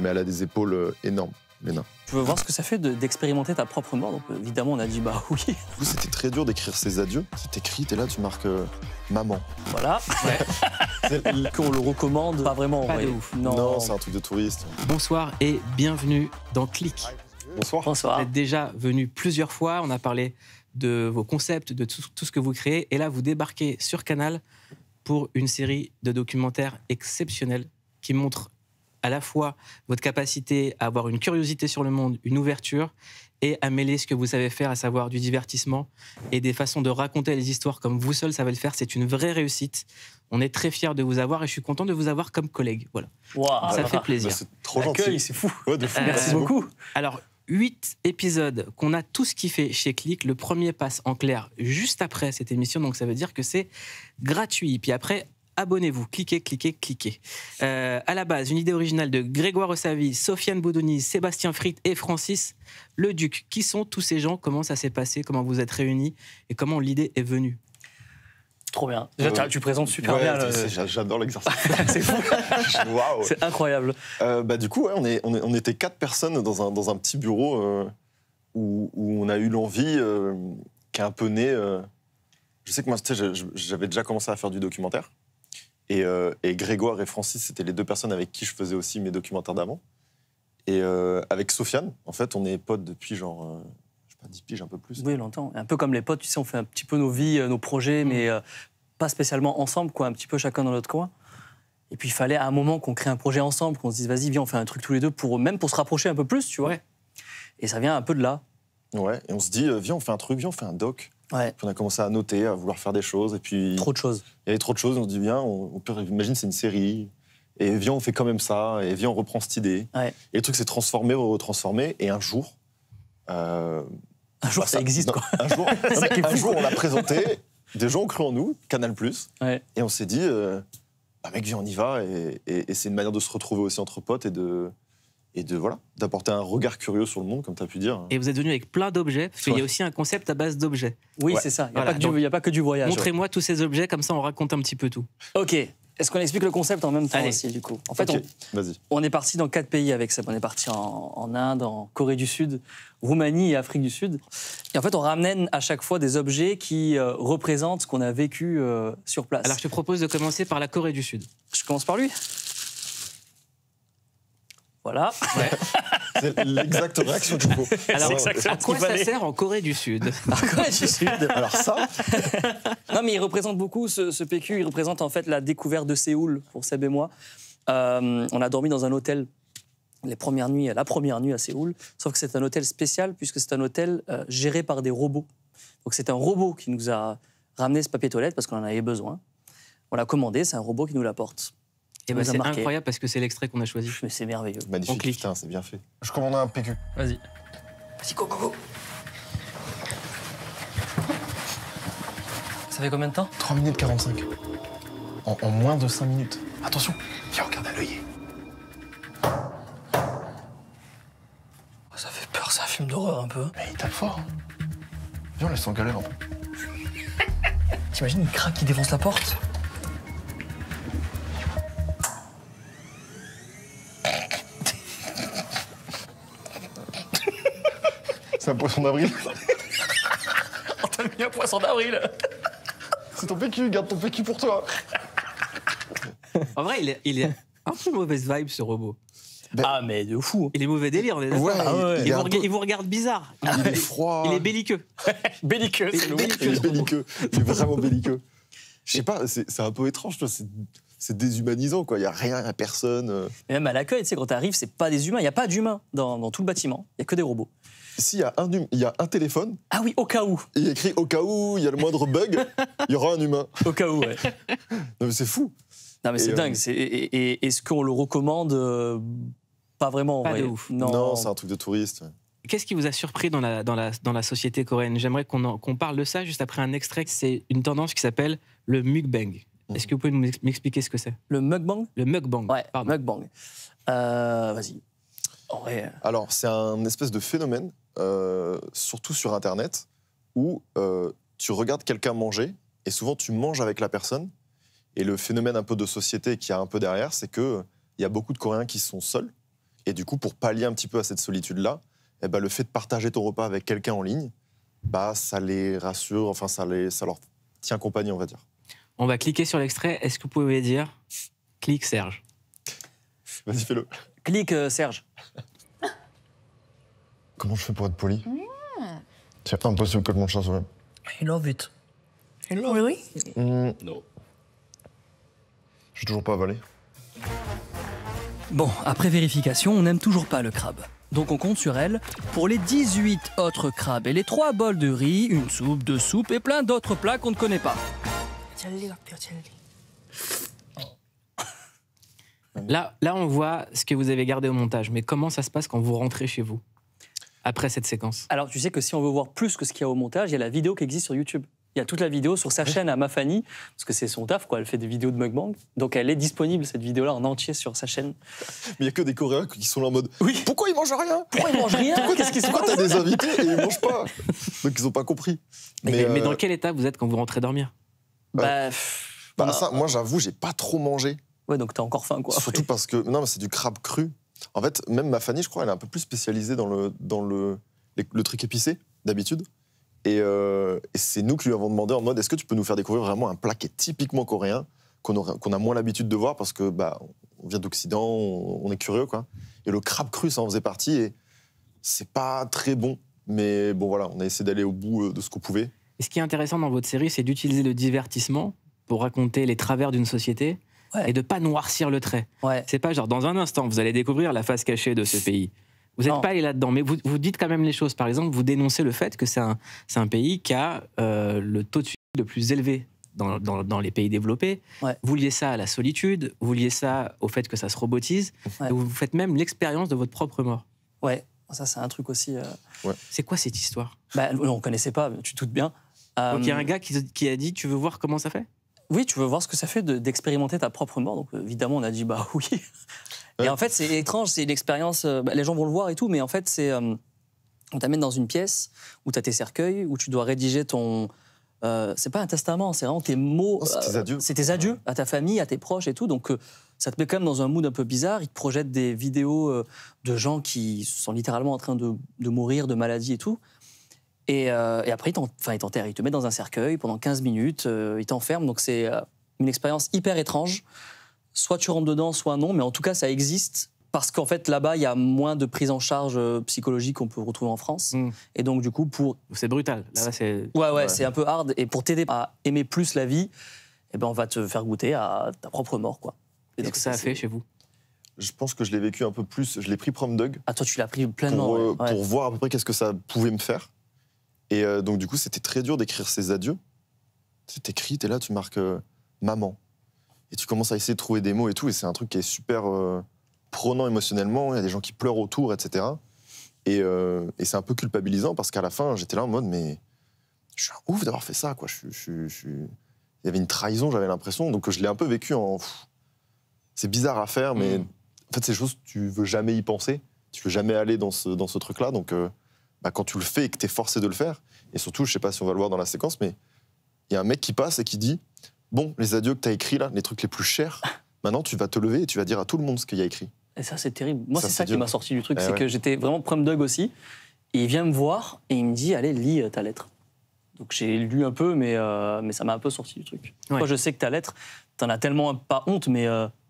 mais elle a des épaules énormes, Léna. Tu veux voir ce que ça fait d'expérimenter ta propre mort? Donc évidemment, on a dit bah oui. Du coup, c'était très dur d'écrire ses adieux. C'est écrit, t'es là, tu marques maman. Voilà. Qu'on le recommande, pas vraiment. Pas de ouf. Non, c'est un truc de touriste. Bonsoir et bienvenue dans Click. Bonsoir. Vous Bonsoir. êtes déjà venu plusieurs fois, on a parlé de vos concepts, de tout ce que vous créez, et là vous débarquez sur Canal pour une série de documentaires exceptionnels qui montrent à la fois votre capacité à avoir une curiosité sur le monde, une ouverture, et à mêler ce que vous savez faire, à savoir du divertissement et des façons de raconter les histoires comme vous seul savez le faire. C'est une vraie réussite. On est très fiers de vous avoir et je suis content de vous avoir comme collègue. Voilà. Wow, Ça fait plaisir. Bah, c'est trop L'accueil, gentil. c'est fou. Ouais, de fou. Merci beaucoup. Alors, 8 épisodes qu'on a tous kiffé chez Click. Le premier passe en clair juste après cette émission, donc ça veut dire que c'est gratuit. Puis après, abonnez-vous, cliquez, cliquez, cliquez. À la base, une idée originale de Grégoire Ossavi, Sofiane Boudouni, Sébastien Fritt et Francis Leduc. Qui sont tous ces gens? Comment ça s'est passé? Comment vous êtes réunis? Et comment l'idée est venue? Trop bien. Déjà, tu présentes super bien. J'adore l'exercice. C'est fou. Waouh. C'est incroyable. Du coup, ouais, on était 4 personnes dans un petit bureau où on a eu l'envie qui est un peu née. Je sais que moi, j'avais déjà commencé à faire du documentaire. Et Grégoire et Francis, c'était les 2 personnes avec qui je faisais aussi mes documentaires d'avant. Et avec Sofiane, en fait, on est potes depuis genre, je sais pas, 10 piges, un peu plus. Oui, longtemps. Un peu comme les potes, tu sais, on fait un petit peu nos vies, nos projets, mais pas spécialement ensemble, quoi, un petit peu chacun dans notre coin. Et puis il fallait à un moment qu'on crée un projet ensemble, qu'on se dise vas-y, viens, on fait un truc tous les deux, même pour se rapprocher un peu plus, tu vois. Ouais. Et ça vient un peu de là. Ouais, et on se dit, viens, on fait un truc, viens, on fait un doc. Ouais. Puis on a commencé à noter, à vouloir faire des choses. Et puis Trop de choses. il y avait trop de choses, on se dit, viens, on peut, imagine, c'est une série. Et viens, on fait quand même ça. Et viens, on reprend cette idée. Ouais. Et le truc s'est transformé, retransformé. Et un jour. Un jour, ça existe, quoi. Un jour, C'est ça qui est un fou. jour, on l'a présenté. Des gens ont cru en nous, Canal+. Ouais. Et on s'est dit, mec, viens, on y va. Et c'est une manière de se retrouver aussi entre potes et voilà, d'apporter un regard curieux sur le monde, comme tu as pu dire. Et vous êtes venu avec plein d'objets, parce qu'il y a aussi un concept à base d'objets. Oui, Ouais. c'est ça. Il Voilà, n'y a pas que du voyage. Montrez-moi tous ces objets, comme ça on raconte un petit peu tout. Ok. Est-ce qu'on explique le concept en même temps Allez. aussi, du coup? En fait, Ok, vas-y. on est parti dans 4 pays avec ça. On est parti en Inde, en Corée du Sud, Roumanie et Afrique du Sud. Et en fait, on ramène à chaque fois des objets qui représentent ce qu'on a vécu sur place. Alors je te propose de commencer par la Corée du Sud. Je commence par lui. Voilà. C'est l'exacte réaction qu'il faut. Alors, exactement à ce quoi qu'il ça fallait. sert en Corée du Sud? En Corée du Sud. Alors ça, Non, mais il représente beaucoup, ce PQ, il représente en fait la découverte de Séoul, pour Seb et moi. On a dormi dans un hôtel la première nuit à Séoul, sauf que c'est un hôtel spécial, puisque c'est un hôtel géré par des robots. Donc c'est un robot qui nous a ramené ce papier toilette, parce qu'on en avait besoin. On l'a commandé, c'est un robot qui nous l'apporte. Et Ça ben nous a c'est marqué. incroyable parce que c'est l'extrait qu'on a choisi. Mais c'est merveilleux. On magnifique, clique. putain, c'est bien fait. Je commande un PQ. Vas-y. Vas-y, go, go, go. Ça fait combien de temps? 3 minutes 45. En moins de 5 minutes. Attention, viens, regarde à l'œillet. Ça fait peur, c'est un film d'horreur un peu. Mais il tape fort. Viens, on laisse s'engueuler. T'imagines, il craque, il défonce la porte? C'est un poisson d'avril. Oh, t'as mis un poisson d'avril. C'est ton PQ, garde ton PQ pour toi. En vrai, il est un peu mauvaise vibe ce robot. Ah, mais de fou. Il est mauvais délire, on est d'accord. Ouais, Il, il est vous un peu- il vous regarde bizarre. Il est froid. Il est belliqueux. Belliqueux, Il c'est est le mot. belliqueux. Il est belliqueux. Il est vraiment belliqueux. Je sais pas, c'est un peu étrange, tu vois. C'est déshumanisant, quoi. Il y a rien, il y a personne. Et même à l'accueil, tu sais, quand t'arrives, c'est pas des humains. Il n'y a pas d'humains dans tout le bâtiment. Il n'y a que des robots. S'il y a un téléphone, Ah oui, au cas où. il est écrit au cas où il y a le moindre bug, il y aura un humain. Au cas où, ouais. Non, mais c'est fou. Non, mais c'est Et, dingue. Et est-ce qu'on le recommande? Pas vraiment, en Pas vrai. de ouf. Non, c'est un truc de touriste. Qu'est-ce qui vous a surpris dans la société coréenne? J'aimerais qu'on parle de ça juste après un extrait. C'est une tendance qui s'appelle le mukbang. Est-ce que vous pouvez m'expliquer ce que c'est? Le mukbang? Le mukbang. Ouais, pardon. mukbang. Vas-y. En vrai, Alors, c'est un espèce de phénomène, surtout sur Internet, où tu regardes quelqu'un manger, et souvent tu manges avec la personne. Et le phénomène un peu de société qu'il y a un peu derrière, c'est qu'il y a beaucoup de Coréens qui sont seuls, Et du coup, pour pallier un petit peu à cette solitude-là, eh ben, le fait de partager ton repas avec quelqu'un en ligne, bah, ça les rassure, enfin, ça leur tient compagnie, on va dire. On va cliquer sur l'extrait. Est-ce que vous pouvez dire clique Serge? Vas-y, fais-le. Clique Serge. Comment je fais pour être poli? C'est impossible que je mange ça soi-même. I love it. Really? Non. J'ai toujours pas avalé. Bon, après vérification, on n'aime toujours pas le crabe. Donc on compte sur elle pour les 18 autres crabes et les 3 bols de riz, une soupe, 2 soupes et plein d'autres plats qu'on ne connaît pas. 젤리 같아요, 젤리. Là, on voit ce que vous avez gardé au montage. Mais comment ça se passe quand vous rentrez chez vous après cette séquence? Alors tu sais que si on veut voir plus que ce qu'il y a au montage, il y a la vidéo qui existe sur YouTube. Il y a toute la vidéo sur sa chaîne à Mafani, parce que c'est son taf, quoi. Elle fait des vidéos de mukbang. Donc elle est disponible, cette vidéo-là, en entier sur sa chaîne. Mais il y a que des Coréens qui sont là en mode Oui. Pourquoi ils mangent rien? Pourquoi ils mangent rien? Qu'est-ce qui se Pourquoi passe? t'as des invités et ils mangent pas? Donc ils ont pas compris. Mais dans quel état vous êtes quand vous rentrez dormir? Bah, Bah, ça, moi, j'avoue, j'ai pas trop mangé. ouais, donc t'as encore faim, quoi. Surtout parce que non, mais c'est du crabe cru. En fait, même ma Fanny, je crois, elle est un peu plus spécialisée dans le truc épicé d'habitude. Et c'est nous qui lui avons demandé en mode est-ce que tu peux nous faire découvrir vraiment un plat qui est typiquement coréen, qu'on a moins l'habitude de voir parce que bah on vient d'Occident, on est curieux quoi. Et le crabe cru, ça en faisait partie et c'est pas très bon. Mais bon voilà, on a essayé d'aller au bout de ce qu'on pouvait. Et ce qui est intéressant dans votre série, c'est d'utiliser le divertissement pour raconter les travers d'une société Ouais. et de pas noircir le trait. Ouais. C'est pas genre dans un instant, vous allez découvrir la face cachée de ce pays. Vous Non. n'êtes pas allé là-dedans, mais vous dites quand même les choses. Par exemple, vous dénoncez le fait que c'est un pays qui a le taux de suicide le plus élevé dans les pays développés. Ouais. Vous liez ça à la solitude, vous liez ça au fait que ça se robotise, Ouais. et vous faites même l'expérience de votre propre mort. Ouais, ça c'est un truc aussi. C'est quoi cette histoire? Bah, on connaissait pas, tu te doutes bien. Donc il y a un gars qui a dit tu veux voir comment ça fait? Oui, tu veux voir ce que ça fait d'expérimenter ta propre mort. Donc évidemment, on a dit bah oui. Ouais. Et en fait, c'est étrange, c'est une expérience. Les gens vont le voir et tout, mais en fait, c'est on t'amène dans une pièce où tu as tes cercueils, où tu dois rédiger ton. C'est pas un testament, c'est vraiment tes mots. Non, c'est tes adieux. C'est tes adieux à ta famille, à tes proches et tout. Donc ça te met quand même dans un mood un peu bizarre. Ils te projettent des vidéos de gens qui sont littéralement en train de mourir de maladie et tout. Et après, ils t'enterrent. Ils te mettent dans un cercueil pendant 15 minutes, ils t'enferment. Donc c'est une expérience hyper étrange. Soit tu rentres dedans, soit non. Mais en tout cas, ça existe. Parce qu'en fait, là-bas, il y a moins de prise en charge psychologique qu'on peut retrouver en France. Mm. Et donc, du coup, C'est brutal. Là, c'est... Ouais, c'est un peu hard. Et pour t'aider à aimer plus la vie, eh ben, on va te faire goûter à ta propre mort, quoi. Et Qu'est-ce donc, que ça a fait chez vous? Je pense que je l'ai vécu un peu plus. Je l'ai pris prom dog Ah, toi, tu l'as pris pleinement. pour, ouais. pour voir à peu près qu'est-ce que ça pouvait me faire. Et donc, du coup, c'était très dur d'écrire ces adieux. C'est écrit, t'es là, tu marques maman. Et tu commences à essayer de trouver des mots et tout. Et c'est un truc qui est super prenant émotionnellement. Il y a des gens qui pleurent autour, etc. Et c'est un peu culpabilisant parce qu'à la fin, j'étais là en mode, mais je suis un ouf d'avoir fait ça, quoi. Il y avait une trahison, j'avais l'impression. Donc, je l'ai un peu vécu en. C'est bizarre à faire, mais en fait, ces choses, tu veux jamais y penser. Tu veux jamais aller dans ce truc-là. Donc, quand tu le fais et que tu es forcé de le faire, et surtout, je sais pas si on va le voir dans la séquence, mais il y a un mec qui passe et qui dit bon, les adieux que tu as écrits là, les trucs les plus chers, maintenant tu vas te lever et tu vas dire à tout le monde ce qu'il y a écrit. Et ça, c'est terrible. Moi, Ça, c'est c'est ça qui dur. m'a sorti du truc. Eh C'est ouais. que j'étais vraiment prom dog aussi. Et il vient me voir et il me dit allez, lis ta lettre. Donc j'ai lu un peu, mais ça m'a un peu sorti du truc. Ouais. Moi, je sais que ta lettre, t'en as tellement pas honte, mais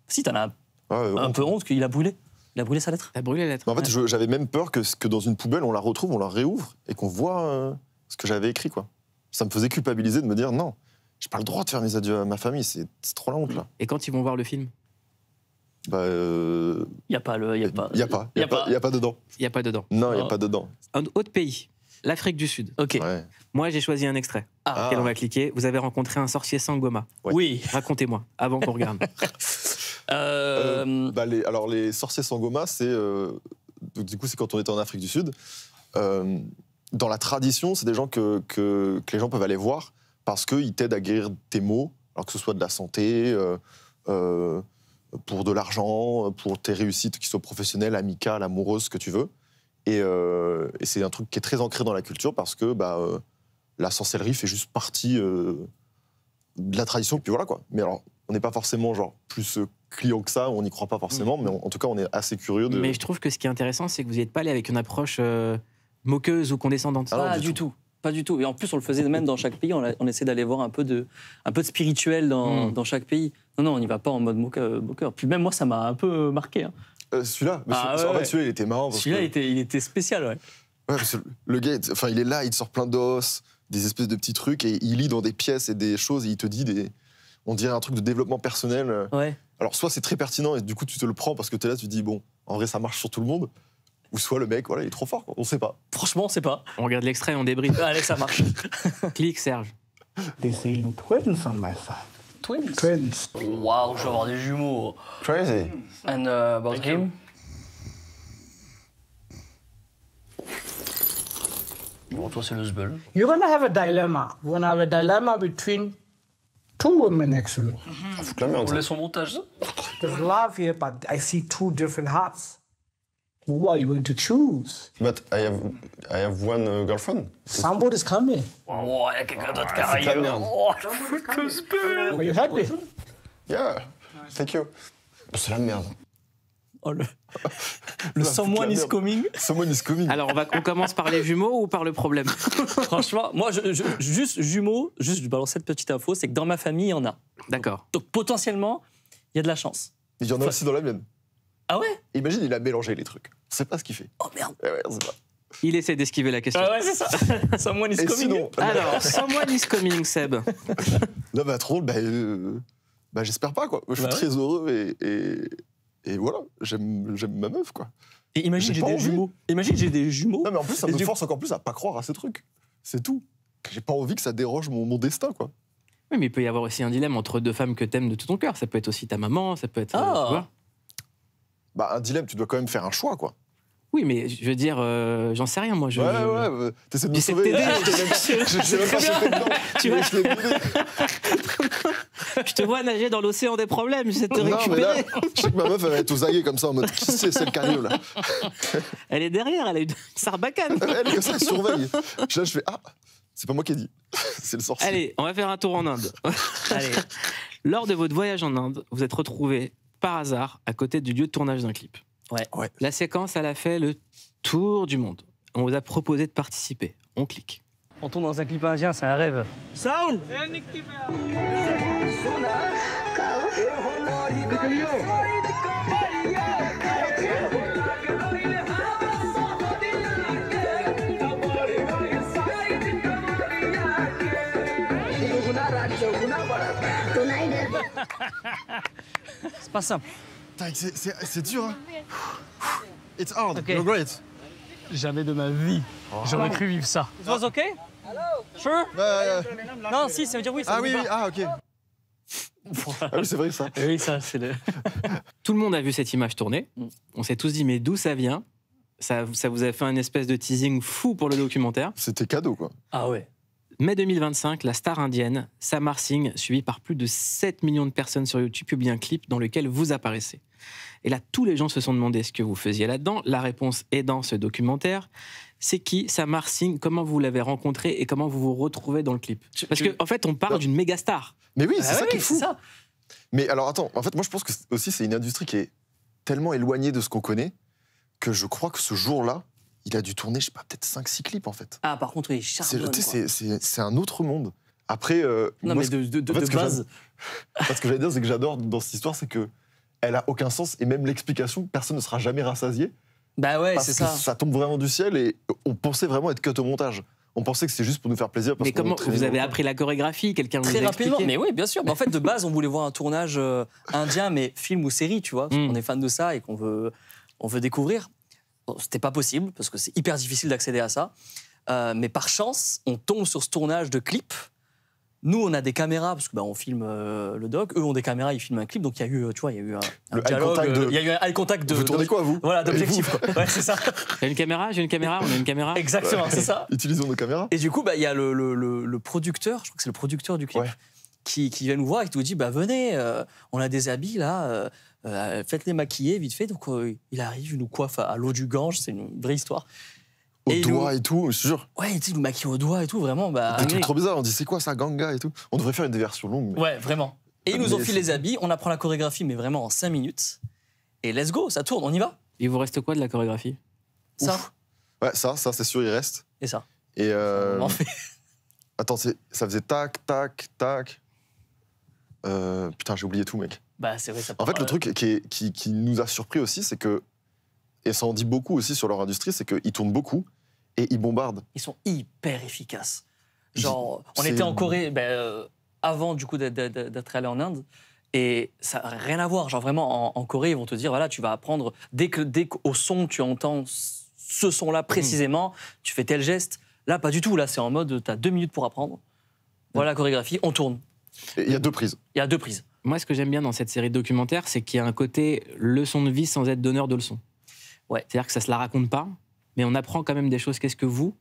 si, t'en as un peu honte qu'il a brûlé. Il a brûlé sa lettre. T'as brûlé la lettre? Mais en fait, j'avais même peur que dans une poubelle, on la retrouve, on la réouvre et qu'on voit ce que j'avais écrit, quoi. Ça me faisait culpabiliser de me dire non, j'ai pas le droit de faire mes adieux à ma famille, c'est trop la honte, là. Et quand ils vont voir le film? Bah, Il n'y a pas le. y a pas dedans. Il n'y a pas dedans. Non, il y a Non. pas dedans. Un autre pays, l'Afrique du Sud. Ok. Ouais. Moi, j'ai choisi un extrait. Ah. Auquel on va cliquer. Vous avez rencontré un sorcier Sangoma. Ouais. Oui. Racontez-moi, avant qu'on regarde. Alors, les sorciers Sangoma, c'est. Donc, du coup, c'est quand on était en Afrique du Sud. Dans la tradition, c'est des gens que les gens peuvent aller voir parce qu'ils t'aident à guérir tes maux, alors que ce soit de la santé, pour de l'argent, pour tes réussites, qui soient professionnelles, amicales, amoureuses, ce que tu veux. Et c'est un truc qui est très ancré dans la culture parce que la sorcellerie fait juste partie de la tradition. Puis voilà, quoi. Mais alors, on n'est pas forcément genre plus client que ça, on n'y croit pas forcément, mais en tout cas, on est assez curieux de. Mais je trouve que ce qui est intéressant, c'est que vous n'y êtes pas allé avec une approche moqueuse ou condescendante. Ah non, Pas du tout. Pas du tout. Et en plus, on le faisait même dans chaque pays. On essaie d'aller voir un peu de spirituel dans chaque pays. Non, on n'y va pas en mode moqueur. Puis même moi, ça m'a un peu marqué. Hein. Celui-là, Ah, en fait, celui-là, il était marrant. Celui-là, il était spécial, ouais. Ouais, parce que le gars, enfin, il est là, il te sort plein d'os, des espèces de petits trucs, et il lit dans des pièces et des choses, et il te dit on dirait un truc de développement personnel. Ouais. Alors, soit c'est très pertinent, et du coup, tu te le prends parce que t'es là, tu te dis, bon, en vrai, ça marche sur tout le monde. Ou soit le mec, voilà, il est trop fort, quoi. On sait pas. Franchement, on sait pas. On regarde l'extrait, on débriefe. Allez, ça marche. Clique, Serge. They say twins on my side. Twins. Twins. Waouh, je vais avoir des jumeaux. Crazy. And about him? Bon, toi, c'est le zbeul. You're gonna have a dilemma. You're gonna have a dilemma between two women, actually. Faut que la merde. On laisse son montage. There's love here, but I see two different hearts. Who are you going to choose? But I have one girlfriend. Somebody's coming. Oh, il y a quelqu'un d'autre qui C'est de la arrive. merde. Oh, le zbeul. Are you happy? Yeah, thank you. C'est la merde. Oh, le La someone is merde. coming. Someone is coming. Alors, on commence par les jumeaux ou par le problème? Franchement, moi, juste jumeaux, juste je balance cette petite info, c'est que dans ma famille, il y en a. D'accord. Donc potentiellement, il y a de la chance. Il y en a aussi dans la mienne. Ah ouais? Imagine, il a mélangé les trucs. On sait pas ce qu'il fait. Oh merde. Ouais, on sait pas. Il essaie d'esquiver la question. Ah ouais, c'est ça. Someone is Et coming. sinon, Alors, someone is coming, Seb. non, bah, trop drôle, j'espère pas, quoi. Je suis Bah ouais. très heureux et voilà, j'aime ma meuf, quoi. Et imagine, J'ai j'ai pas des envie. jumeaux. Imagine, j'ai des jumeaux. Non, mais en plus, ça Et me du- force encore plus à pas croire à ces trucs. C'est tout. J'ai pas envie que ça déroge mon destin, quoi. Oui, mais il peut y avoir aussi un dilemme entre deux femmes que t'aimes de tout ton cœur. Ça peut être aussi ta maman, ça peut être. Ah. Tu vois. Bah, un dilemme, tu dois quand même faire un choix, quoi. Oui, mais je veux dire, j'en sais rien, moi. T'essaies de me J'essaie de sauver. t'aider. Je sais même pas si j'étais dedans. Tu vois, Je l'ai aidé. je te vois nager dans l'océan des problèmes, j'essaie de te Non, mais là, récupérer. je sais que ma meuf, elle va être aux aguets comme ça, en mode, qui c'est le carrière, là? Elle est derrière, elle a une sarbacane. Elle, comme ça, elle surveille. Là, je fais, ah, c'est pas moi qui ai dit. C'est le sorcier. Allez, on va faire un tour en Inde. Allez. Lors de votre voyage en Inde, vous êtes retrouvé par hasard à côté du lieu de tournage d'un clip. Ouais. La séquence, elle a fait le tour du monde. On vous a proposé de participer. On clique. On tourne dans un clip indien, c'est un rêve. Sound. C'est pas simple. C'est dur, hein? It's hard. Ok. You're great. Jamais de ma vie, j'aurais cru vivre ça. It was okay? Sure? Non, si, ça veut dire oui. Ça Ah veut oui, dire oui, ah ok. Ah oui, c'est vrai ça. oui, ça, c'est le. Tout le monde a vu cette image tourner. Mm. On s'est tous dit, mais d'où ça vient? Ça vous a fait un espèce de teasing fou pour le documentaire. C'était cadeau, quoi. Ah ouais. Mai 2025, la star indienne Samar Singh, suivie par plus de 7 millions de personnes sur YouTube, publie un clip dans lequel vous apparaissez. Et là, tous les gens se sont demandé ce que vous faisiez là-dedans. La réponse est dans ce documentaire. C'est qui Samar Singh? Comment vous l'avez rencontré et comment vous vous retrouvez dans le clip? Parce qu'en fait, on parle d'une méga star. Mais oui, c'est Ah ça ouais, qui est fou. c'est ça. Mais alors attends, en fait, moi je pense que aussi c'est une industrie qui est tellement éloignée de ce qu'on connaît que je crois que ce jour-là, il a dû tourner, je sais pas, peut-être 5-6 clips en fait. Ah, par contre, il charbonne. Tu sais, c'est un autre monde. Après, Non, moi, mais ce- de en fait, ce que base. parce que j'allais dire, c'est que j'adore dans cette histoire, c'est que elle a aucun sens et même l'explication, personne ne sera jamais rassasié Bah ouais, parce c'est que ça. ça tombe vraiment du ciel et on pensait vraiment être cut au montage. On pensait que c'était juste pour nous faire plaisir. Parce Mais qu'on comment traînait vous avez longtemps. appris la chorégraphie? Quelqu'un vous Très a rapidement. expliqué? Mais oui, bien sûr. Mais en fait, de base, on voulait voir un tournage indien, mais film ou série, tu vois. Parce qu'on est fan de ça et qu'on veut découvrir. Bon, c'était pas possible parce que c'est hyper difficile d'accéder à ça. Mais par chance, on tombe sur ce tournage de clip. Nous, on a des caméras parce que on filme le doc. Eux ont des caméras, ils filment un clip. Donc il y a eu, tu vois, il y a eu un Le eye dialogue. contact de- Il y a eu un eye contact de. Vous tournez quoi, vous Voilà, Et d'objectif. vous quoi. Ouais, c'est ça. T'as une caméra? J'ai une caméra? On a une caméra? Exactement, c'est ça. Utilisons nos caméras. Et du coup, il y a le producteur, je crois que c'est le producteur du clip, Ouais. qui vient nous voir et qui nous dit venez, on a des habits là, faites-les maquiller vite fait. Donc il arrive, il nous coiffe à l'eau du Gange, c'est une vraie histoire. Au Et doigt et tout, je te jure. Ouais, il nous maquille au doigt et tout, vraiment. Des trucs trop bizarres. On dit c'est quoi ça, Ganga et tout. On devrait faire une version longue. Mais... Ouais, vraiment. Et ils nous ont Mais filé les habits, on apprend la chorégraphie, mais vraiment en 5 minutes. Et let's go, ça tourne, on y va. Il vous reste quoi de la chorégraphie? Ça Ouais, ça c'est sûr, il reste. et ça. Et On en fait. attends, ça faisait tac, tac, tac. Putain, j'ai oublié tout, mec. Bah, c'est vrai, ça En part, fait, le truc qui nous a surpris aussi, c'est que, et ça en dit beaucoup aussi sur leur industrie, c'est qu'ils tournent beaucoup et ils bombardent. Ils sont hyper efficaces. Genre, on C'est- était en Corée avant du coup d'être allé en Inde. Et ça n'a rien à voir. Genre vraiment, en Corée, ils vont te dire, voilà, tu vas apprendre, dès qu'au son, tu entends ce son-là précisément, tu fais tel geste. Là, pas du tout. Là, c'est en mode, tu as 2 minutes pour apprendre. Voilà la chorégraphie, on tourne. Et il y a 2 prises. Il y a 2 prises. Moi, ce que j'aime bien dans cette série de documentaires, c'est qu'il y a un côté leçon de vie sans être donneur de leçons. Ouais. C'est-à-dire que ça se la raconte pas, mais on apprend quand même des choses. Qu'est-ce que vous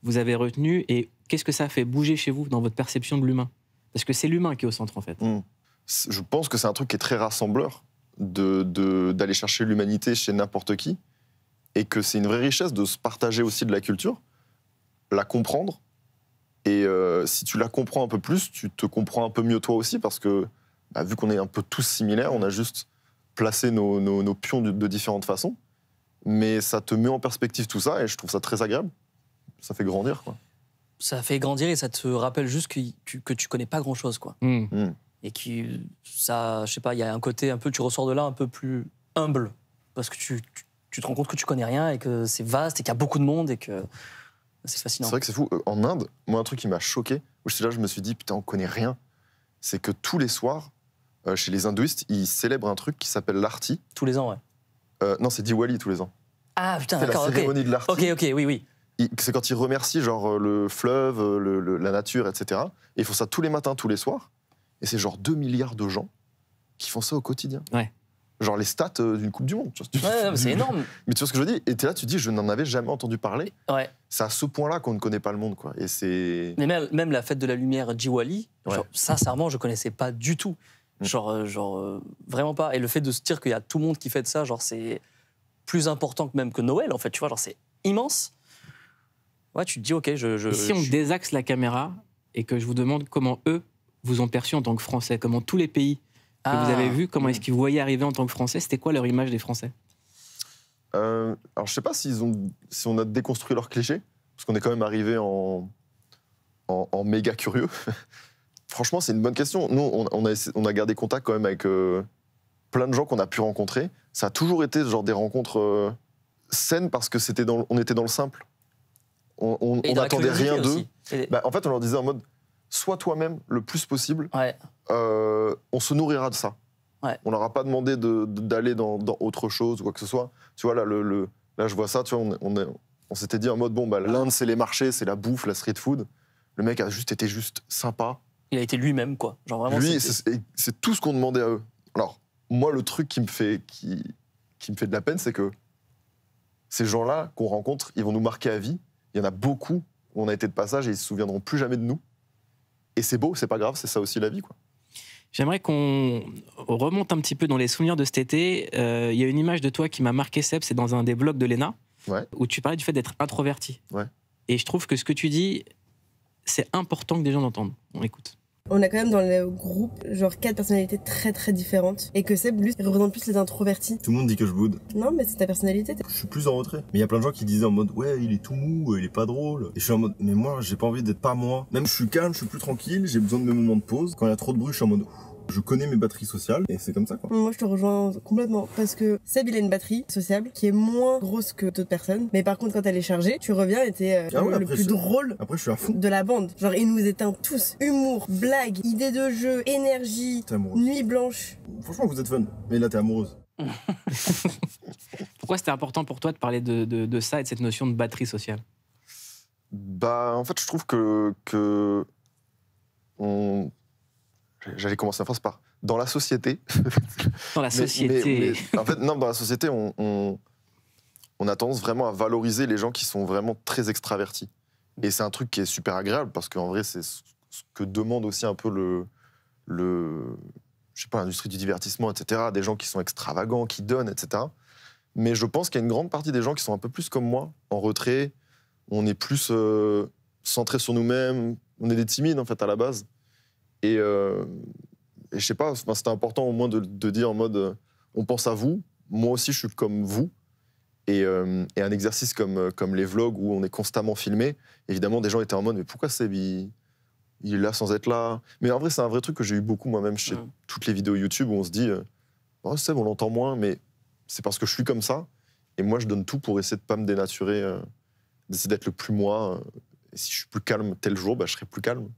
avez retenu et qu'est-ce que ça fait bouger chez vous dans votre perception de l'humain? Parce que c'est l'humain qui est au centre, en fait. Je pense que c'est un truc qui est très rassembleur d'aller chercher l'humanité chez n'importe qui et que c'est une vraie richesse de se partager aussi de la culture, la comprendre. Et si tu la comprends un peu plus, tu te comprends un peu mieux toi aussi parce que, vu qu'on est un peu tous similaires, on a juste placé nos pions de différentes façons. Mais ça te met en perspective tout ça et je trouve ça très agréable. Ça fait grandir, quoi. Ça fait grandir et ça te rappelle juste que tu connais pas grand-chose, quoi. Et ça, je sais pas, il y a un côté un peu, tu ressors de là un peu plus humble parce que tu te rends compte que tu connais rien et que c'est vaste et qu'il y a beaucoup de monde et que c'est fascinant. C'est vrai que c'est fou. En Inde, moi, un truc qui m'a choqué, où j'étais là, je me suis dit, putain, on connaît rien, c'est que tous les soirs, chez les hindouistes, ils célèbrent un truc qui s'appelle l'Arti. Tous les ans, ouais. Non, c'est Diwali tous les ans. Ah putain, C'est la d'accord, ok. cérémonie de l'Arti. Ok, oui. C'est quand ils remercient genre le fleuve, la nature, etc. Et ils font ça tous les matins, tous les soirs. Et c'est genre 2 milliards de gens qui font ça au quotidien. Ouais. Genre les stats d'une Coupe du Monde. Tu vois, Ouais, mais c'est énorme. Mais tu vois ce que je dis? Et t'es là, tu te dis, je n'en avais jamais entendu parler. Ouais. C'est à ce point-là qu'on ne connaît pas le monde, quoi. Et c'est... Mais même la fête de la lumière Diwali, Ouais. genre, sincèrement, je connaissais pas du tout. Vraiment pas. Et le fait de se dire qu'il y a tout le monde qui fête ça, genre, c'est plus important que même que Noël, en fait. Tu vois, genre, c'est immense. Ouais, tu te dis, ok, Et si on désaxe la caméra et que je vous demande comment eux vous ont perçu en tant que Français, comment tous les pays que vous avez vus, comment est-ce qu'ils vous voyaient arriver en tant que Français, c'était quoi leur image des Français? Alors, je sais pas si on a déconstruit leurs clichés, parce qu'on est quand même arrivé en méga curieux. Franchement, c'est une bonne question. Nous, on a gardé contact quand même avec plein de gens qu'on a pu rencontrer. Ça a toujours été genre des rencontres saines parce que on était dans le simple. On n'attendait rien d'eux. En fait, on leur disait en mode, sois toi-même le plus possible. Ouais. On se nourrira de ça. Ouais. On leur a pas demandé d'aller dans autre chose ou quoi que ce soit. Tu vois, là je vois ça, tu vois, on s'était dit en mode, bon, l'Inde, c'est les marchés, c'est la bouffe, la street food. Le mec a juste été sympa. Il a été lui-même, quoi. Genre vraiment. Lui, c'est tout ce qu'on demandait à eux. Alors, moi, le truc qui me fait de la peine, c'est que ces gens-là qu'on rencontre, ils vont nous marquer à vie. Il y en a beaucoup où on a été de passage et ils se souviendront plus jamais de nous. Et c'est beau, c'est pas grave, c'est ça aussi la vie, quoi. J'aimerais qu'on remonte un petit peu dans les souvenirs de cet été. Il y a une image de toi qui m'a marqué, Seb, c'est dans un des vlogs de Léna, où tu parlais du fait d'être introverti. Ouais. Et je trouve que ce que tu dis, c'est important que des gens l'entendent. On écoute. On a quand même dans le groupe genre 4 personnalités très très différentes et que Seb lui représente plus les introvertis. Tout le monde dit que je boude. Non mais c'est ta personnalité. Je suis plus en retrait. Mais il y a plein de gens qui disaient en mode ouais il est tout mou, il est pas drôle. Et je suis en mode mais moi j'ai pas envie d'être pas moi. Même je suis calme, je suis plus tranquille, j'ai besoin de mes moments de pause. Quand il y a trop de bruit je suis en mode je connais mes batteries sociales et c'est comme ça quoi. Moi je te rejoins complètement parce que Seb il a une batterie sociable qui est moins grosse que d'autres personnes. Mais par contre quand elle est chargée, tu reviens et t'es le plus drôle après, je suis à fond de la bande. Genre il nous éteint tous. Humour, blague, idée de jeu, énergie, nuit blanche. Franchement vous êtes fun. Mais là t'es amoureuse. Pourquoi c'était important pour toi de parler de ça et de cette notion de batterie sociale? En fait je trouve que j'allais commencer la phrase par dans la société. Dans la société. En fait, non, dans la société, on a tendance vraiment à valoriser les gens qui sont vraiment très extravertis. Et c'est un truc qui est super agréable parce qu'en vrai, c'est ce que demande aussi un peu je sais pas, l'industrie du divertissement, etc. Des gens qui sont extravagants, qui donnent, etc. Mais je pense qu'il y a une grande partie des gens qui sont un peu plus comme moi, en retrait. On est plus centrés sur nous-mêmes. On est des timides, en fait, à la base. Et Et je sais pas, c'était important au moins de dire en mode on pense à vous, moi aussi je suis comme vous. Et un exercice comme les vlogs où on est constamment filmé, évidemment des gens étaient en mode mais pourquoi Seb il est là sans être là? Mais en vrai c'est un vrai truc que j'ai eu beaucoup moi-même chez toutes les vidéos YouTube où on se dit oh Seb on l'entend moins, mais c'est parce que je suis comme ça et moi je donne tout pour essayer de pas me dénaturer, d'essayer d'être le plus moi. Et si je suis plus calme tel jour, bah, je serai plus calme.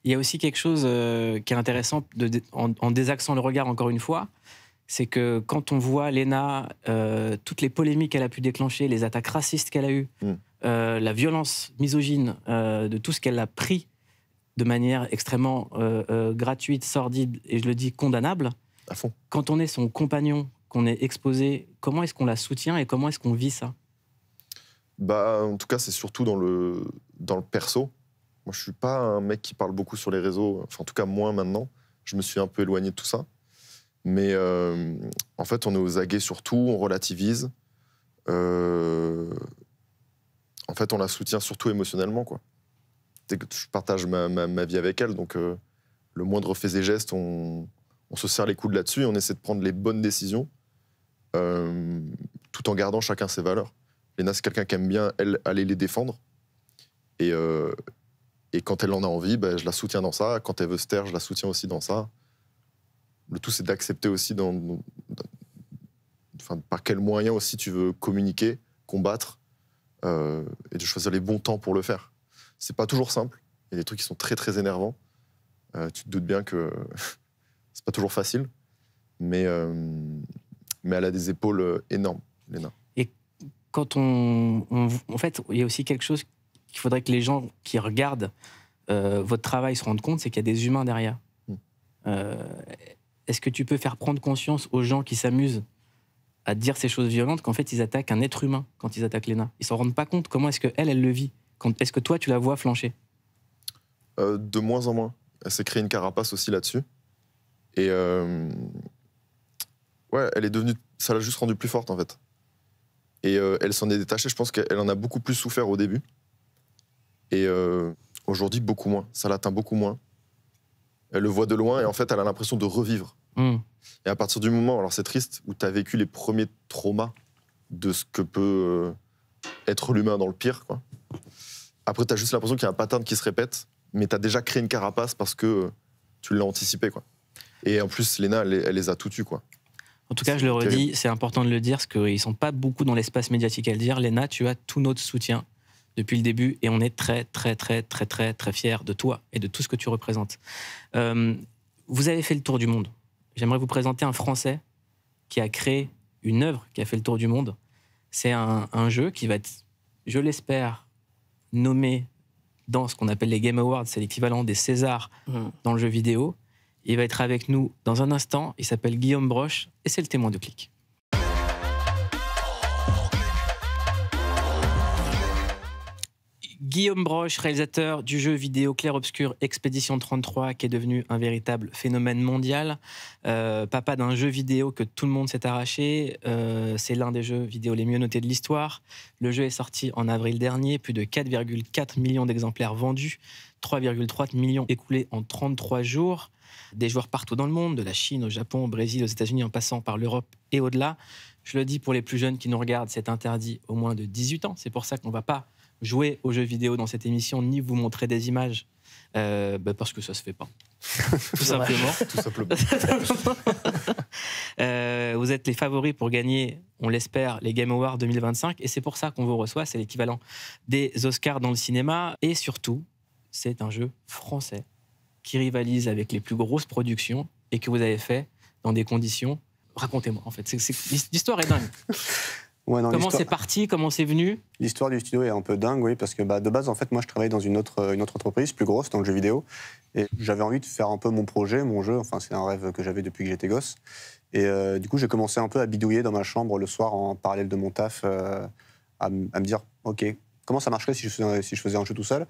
Il y a aussi quelque chose qui est intéressant en désaxant le regard encore une fois, c'est que quand on voit Léna, toutes les polémiques qu'elle a pu déclencher, les attaques racistes qu'elle a eues, la violence misogyne, de tout ce qu'elle a pris de manière extrêmement gratuite, sordide et je le dis condamnable, à fond. Quand on est son compagnon, qu'on est exposé, comment est-ce qu'on la soutient et comment est-ce qu'on vit ça? Bah, en tout cas, c'est surtout dans le perso. Moi, je suis pas un mec qui parle beaucoup sur les réseaux. Enfin, en tout cas, moins maintenant. Je me suis un peu éloigné de tout ça. Mais en fait, on est aux aguets sur tout, on relativise. En fait, on la soutient surtout émotionnellement, quoi. Je partage ma vie avec elle, donc le moindre fait et geste, on se serre les coudes là-dessus et on essaie de prendre les bonnes décisions tout en gardant chacun ses valeurs. Léna, c'est quelqu'un qui aime bien, elle, aller les défendre. Et quand elle en a envie, bah, je la soutiens dans ça. Quand elle veut se taire, je la soutiens aussi dans ça. Le tout, c'est d'accepter aussi par quels moyens aussi tu veux communiquer, combattre, et de choisir les bons temps pour le faire. C'est pas toujours simple. Il y a des trucs qui sont très, très énervants. Tu te doutes bien que c'est pas toujours facile. Mais elle a des épaules énormes, Léna. Et quand en fait, il y a aussi quelque chose qu'il faudrait que les gens qui regardent votre travail se rendent compte, c'est qu'il y a des humains derrière. Est-ce que tu peux faire prendre conscience aux gens qui s'amusent à dire ces choses violentes qu'en fait, ils attaquent un être humain quand ils attaquent Léna? Ils s'en rendent pas compte. Comment est-ce qu'elle le vit? Est-ce que toi, tu la vois flancher? De moins en moins. Elle s'est créée une carapace aussi là-dessus. Et ouais, elle est devenue... Ça l'a juste rendue plus forte, en fait. Et elle s'en est détachée. Je pense qu'elle en a beaucoup plus souffert au début. Et aujourd'hui, beaucoup moins. Ça l'atteint beaucoup moins. Elle le voit de loin et en fait, elle a l'impression de revivre. Et à partir du moment, alors c'est triste, où tu as vécu les premiers traumas de ce que peut être l'humain dans le pire, quoi. Après, tu as juste l'impression qu'il y a un pattern qui se répète, mais tu as déjà créé une carapace parce que tu l'as anticipé, quoi. Et en plus, Léna, elle les a tout tues, quoi. En tout cas, je le redis, c'est important de le dire, parce qu'ils ne sont pas beaucoup dans l'espace médiatique à le dire. Léna, tu as tout notre soutien depuis le début et on est très, très, très, très, très, très fiers de toi et de tout ce que tu représentes. Vous avez fait le tour du monde. J'aimerais vous présenter un Français qui a créé une œuvre qui a fait le tour du monde. C'est un jeu qui va être, je l'espère, nommé dans ce qu'on appelle les Game Awards, c'est l'équivalent des Césars dans le jeu vidéo. Il va être avec nous dans un instant. Il s'appelle Guillaume Broche et c'est le témoin de Click. Guillaume Broche, réalisateur du jeu vidéo Clair-Obscur Expédition 33, qui est devenu un véritable phénomène mondial. Papa d'un jeu vidéo que tout le monde s'est arraché. C'est l'un des jeux vidéo les mieux notés de l'histoire. Le jeu est sorti en avril dernier. Plus de 4,4 millions d'exemplaires vendus. 3,3 millions écoulés en 33 jours. Des joueurs partout dans le monde, de la Chine au Japon, au Brésil, aux États-Unis, en passant par l'Europe et au-delà. Je le dis pour les plus jeunes qui nous regardent, c'est interdit au moins de 18 ans. C'est pour ça qu'on ne va pas jouer aux jeux vidéo dans cette émission, ni vous montrer des images, parce que ça se fait pas. Tout simplement. Tout simplement. Vous êtes les favoris pour gagner, on l'espère, les Game Awards 2025, et c'est pour ça qu'on vous reçoit. C'est l'équivalent des Oscars dans le cinéma, et surtout, c'est un jeu français qui rivalise avec les plus grosses productions et que vous avez fait dans des conditions. Racontez-moi, en fait. L'histoire est dingue. Ouais, non, comment c'est parti, comment c'est venu? L'histoire du studio est un peu dingue, oui, parce que de base, en fait, moi, je travaillais dans une autre entreprise plus grosse dans le jeu vidéo, et j'avais envie de faire un peu mon projet, mon jeu. Enfin, c'est un rêve que j'avais depuis que j'étais gosse. Et du coup, j'ai commencé un peu à bidouiller dans ma chambre le soir en parallèle de mon taf, à me dire, ok, comment ça marcherait si je faisais un jeu tout seul?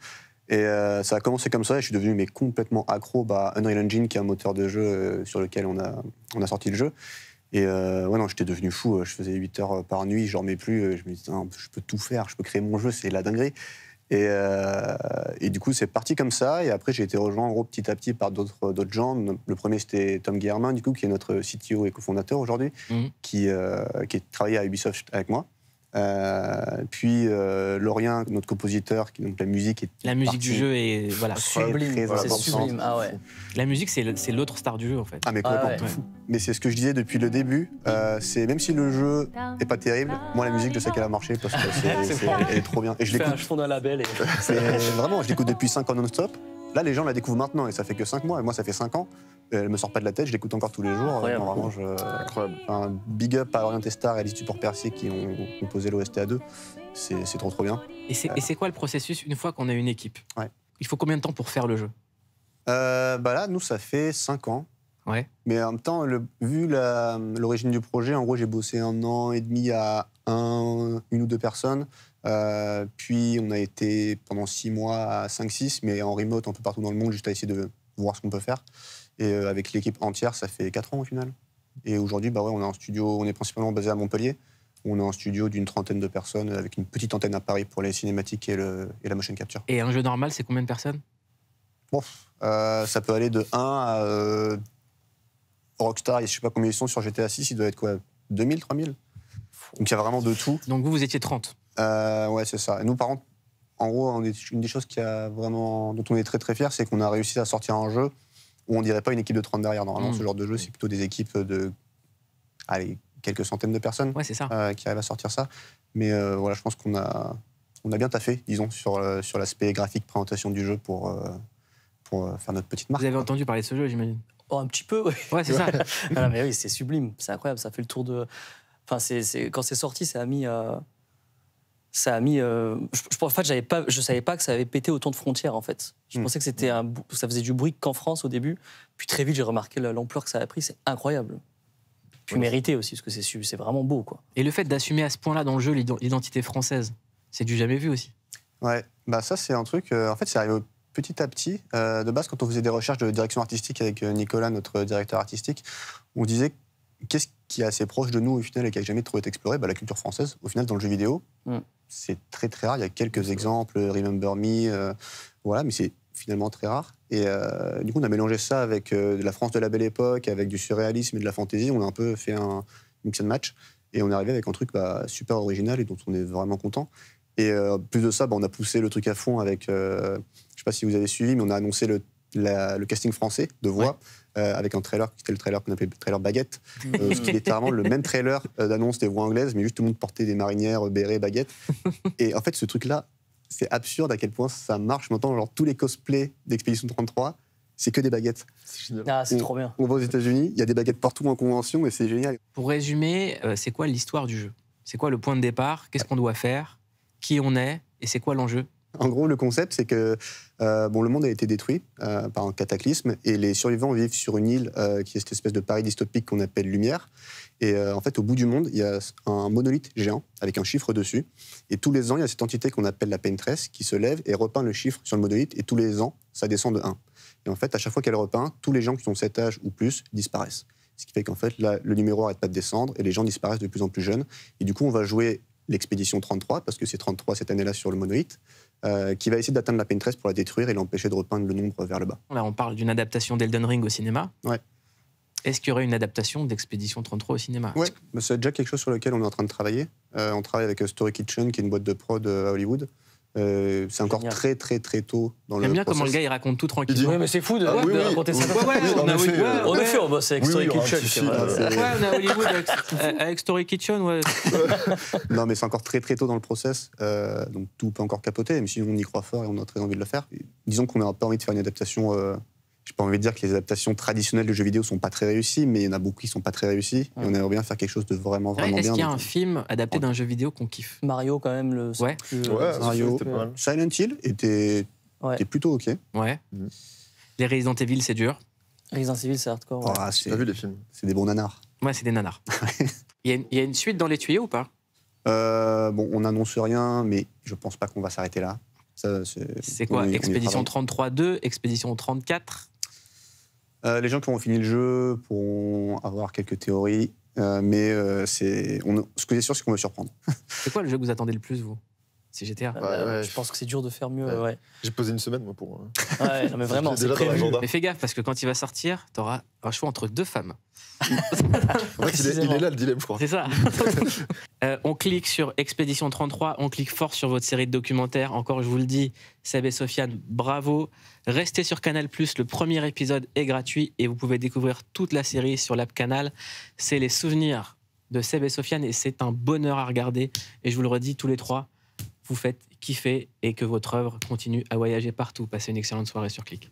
Et ça a commencé comme ça, et je suis devenu complètement accro à Unreal Engine, qui est un moteur de jeu sur lequel on a sorti le jeu. Et ouais, non, j'étais devenu fou. Je faisais 8 heures par nuit, je dormais plus. Je me disais, je peux tout faire, je peux créer mon jeu, c'est la dinguerie. Et du coup, c'est parti comme ça. Et après, j'ai été rejoint en gros petit à petit par d'autres gens. Le premier, c'était Tom Guillermin, du coup, qui est notre CTO et cofondateur aujourd'hui, qui travaillait à Ubisoft avec moi. Puis Laurien, notre compositeur, qui donc la musique est du jeu est voilà sublime. C'est sublime. Ah ouais. La musique, c'est l'autre star du jeu en fait. Ah mais complètement. Mais c'est ce que je disais depuis le début. C'est même si le jeu est pas terrible, moi la musique, je sais qu'elle a marché parce que elle est trop bien. Et je l'écoute. Je fonde un label. Vraiment, je l'écoute depuis 5 ans non-stop. Là, les gens la découvrent maintenant et ça fait que 5 mois. Et moi, ça fait 5 ans. Elle me sort pas de la tête, je l'écoute encore tous les jours. Vraiment, incroyable. Un big up à Laurien Testard et Alice Duport-Percier qui ont composé l'OST2. C'est trop bien. Et c'est quoi le processus une fois qu'on a une équipe? Il faut combien de temps pour faire le jeu? Là, nous, ça fait 5 ans. Ouais. Mais en même temps, vu l'origine du projet, en gros, j'ai bossé 1 an et demi à une ou deux personnes. Puis on a été pendant 6 mois à 5-6, mais en remote un peu partout dans le monde, juste à essayer de voir ce qu'on peut faire. Et avec l'équipe entière, ça fait 4 ans au final. Et aujourd'hui, on a un studio, on est principalement basé à Montpellier. On a un studio d'une 30aine de personnes avec une petite antenne à Paris pour les cinématiques et la motion capture. Et un jeu normal, c'est combien de personnes? Ça peut aller de 1 à Rockstar, je sais pas combien ils sont sur GTA 6, il doit être quoi, 2000, 3000? Donc il y a vraiment de tout. Donc vous étiez 30? Ouais, c'est ça. Et nous, par contre, en gros, une des choses dont on est très très fiers, c'est qu'on a réussi à sortir un jeu où on dirait pas une équipe de 30 derrière. Normalement, ce genre de jeu, c'est plutôt des équipes de quelques centaines de personnes c'est ça. Qui arrivent à sortir ça. Mais voilà, je pense qu'on a bien taffé, disons, sur l'aspect graphique, présentation du jeu pour faire notre petite marque. Vous avez entendu parler de ce jeu, j'imagine? Oh, un petit peu, oui. Ouais, c'est ça. Non, mais oui, c'est sublime, c'est incroyable, ça fait le tour de... Enfin, quand c'est sorti, ça a mis... En fait, je savais pas que ça avait pété autant de frontières, en fait. Je pensais que ça faisait du bruit qu'en France, au début. Puis très vite, j'ai remarqué l'ampleur que ça a pris, c'est incroyable. Puis mérité aussi, parce que c'est vraiment beau, quoi. Et le fait d'assumer à ce point-là dans le jeu l'identité française, c'est du jamais vu aussi. Ouais, ça c'est un truc... en fait, c'est arrivé petit à petit. De base, quand on faisait des recherches de direction artistique avec Nicolas, notre directeur artistique, on disait qu'est-ce qui est assez proche de nous au final et qui n'a jamais trop été exploré? La culture française, au final, dans le jeu vidéo, c'est très très rare. Il y a quelques exemples, Remember Me, voilà, mais c'est finalement très rare. Et du coup, on a mélangé ça avec de la France de la Belle Époque, avec du surréalisme et de la fantaisie. On a un peu fait un mix and match et on est arrivé avec un truc super original et dont on est vraiment content. Et plus de ça, on a poussé le truc à fond avec, je sais pas si vous avez suivi, mais on a annoncé le casting français de voix avec un trailer qui était le trailer qu'on appelait le trailer baguette, ce qui est littéralement le même trailer d'annonce des voix anglaises, mais juste tout le monde portait des marinières, bérets, baguettes. Et en fait, ce truc-là, c'est absurde à quel point ça marche. Maintenant, genre tous les cosplays d'Expédition 33, c'est que des baguettes. C'est génial. Ah, c'est trop bien. On va aux États-Unis, il y a des baguettes partout en convention et c'est génial. Pour résumer, c'est quoi l'histoire du jeu? C'est quoi le point de départ? Qu'est-ce qu'on doit faire? Qui on est? Et c'est quoi l'enjeu? En gros, le concept, c'est que le monde a été détruit par un cataclysme et les survivants vivent sur une île qui est cette espèce de Paris dystopique qu'on appelle Lumière. Et en fait, au bout du monde, il y a un monolithe géant avec un chiffre dessus. Et tous les ans, il y a cette entité qu'on appelle la Paintress qui se lève et repeint le chiffre sur le monolithe. Et tous les ans, ça descend de 1. Et en fait, à chaque fois qu'elle repeint, tous les gens qui ont cet âge ou plus disparaissent. Ce qui fait qu'en fait, là, le numéro n'arrête pas de descendre et les gens disparaissent de plus en plus jeunes. Et du coup, on va jouer l'expédition 33, parce que c'est 33 cette année-là sur le monolithe, qui va essayer d'atteindre la Paintress pour la détruire et l'empêcher de repeindre le nombre vers le bas. Là, on parle d'une adaptation d'Elden Ring au cinéma. Ouais. Est-ce qu'il y aurait une adaptation d'Expédition 33 au cinéma? Ouais, c'est déjà quelque chose sur lequel on est en train de travailler. On travaille avec Story Kitchen, qui est une boîte de prod à Hollywood. C'est encore très très très tôt dans le process. J'aime bien comment le gars il raconte tout tranquillement. Oui, mais c'est fou de raconter ça. On a fait, on bosse avec Story Kitchen. On est à Hollywood avec Story Kitchen, ouais. Non, mais c'est encore très très tôt dans le process, donc tout peut encore capoter, même si on y croit fort et on a très envie de le faire. Disons qu'on n'a pas envie de faire une adaptation. J'ai pas envie de dire que les adaptations traditionnelles de jeux vidéo sont pas très réussies, mais il y en a beaucoup qui sont pas très réussies. Et on aimerait bien faire quelque chose de vraiment bien. Est-ce qu'il y a un film adapté d'un jeu vidéo qu'on kiffe? Mario, quand même. Mario. Silent Hill était plutôt OK. Ouais. Les Resident Evil, c'est dur. Resident Evil, c'est hardcore. Ouais. J'ai pas vu les films. C'est des bons nanars. Ouais, c'est des nanars. Il y a une suite dans les tuyaux ou pas? On n'annonce rien, mais je pense pas qu'on va s'arrêter là. C'est quoi? Expédition 33-2, Expédition 34? Les gens qui auront fini le jeu pourront avoir quelques théories, mais ce que j'ai sûr, c'est qu'on va surprendre. C'est quoi le jeu que vous attendez le plus, vous? C'est GTA. Ouais. Je pense que c'est dur de faire mieux. Ouais. Ouais. J'ai posé une semaine, moi, pour. Ouais, non, mais vraiment, J'ai c'est déjà dans prévu. l'agenda. Mais fais gaffe, parce que quand il va sortir, tu auras un choix entre 2 femmes. En fait, il est là, le dilemme, je crois. C'est ça. On clique sur Expédition 33, on clique fort sur votre série de documentaires. Encore, je vous le dis, Seb et Sofiane, bravo. Restez sur Canal+, le premier épisode est gratuit et vous pouvez découvrir toute la série sur l'app Canal. C'est les souvenirs de Seb et Sofiane et c'est un bonheur à regarder. Et je vous le redis, tous les 3, vous faites kiffer et que votre œuvre continue à voyager partout. Passez une excellente soirée sur Click.